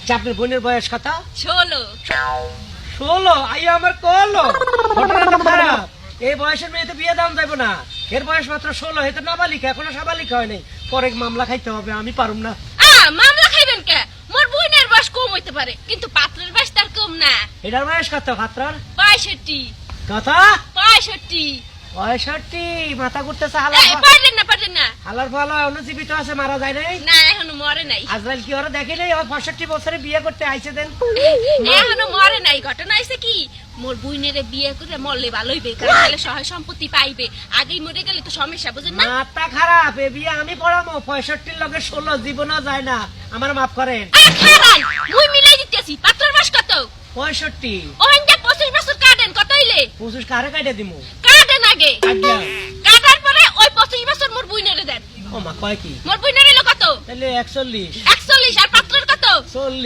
আচ্ছা আপনার বোনের বয়স কত? 16। 16? আইয়া আমার কলো ঘটনা তো খারাপ। এই বয়সের মেয়ে তো বিয়ে দাম যাইব না। এর বয়স মাত্র 16, এ তো নাবালিকা, এখনো সাবালিকা হয় নাই। পরে মামলা খাইতে হবে, আমি পারুম না। মামলা খাইবেন কে? মোর বোনের বয়স কম হইতে পারে, কিন্তু পাত্রের বয়স তার কম না। এটার বয়স কত পাত্রার? 65। কত? 65। 65? মাথা ঘুরতেছে। পারেন না। হালার ফালা অন্য জীবিত আছে, মারা যায় নাই? না, এখনো মরে নাই। আজরাইল কি ওরা দেখে নাই? 65 বছরে বিয়ে করতে আইছে দেন। এখনো মরে নাই। ঘটনা হইছে কি, মোর বুইনেরে বিয়ে করে মরলে ভালো হইবে, কারণ তাহলে সহায় সম্পত্তি পাইবে। আগেই মরে গেলে তো সমস্যা, বুঝেন না? মাথা খারাপ। এ বিয়ে আমি পড়াবো। 65 লগে 16 জীবনও যায় না। আমার মাফ করেন। খারান মুই মিলাই দিতেছি। পাত্রের বয়স কত? 65? ওহেন যে 25 বছর কাটেন, কত হইলে? 25 কারে কাটে দিমু? কাটেন আগে। কাটিয়া। কাটার পরে ওই 25 বছর মোর বুইনেরে দেন। ও মা, কয় কি? মোর বুইনেরে কত? তাহলে 41। 41। আর পাত্রের কত? 40।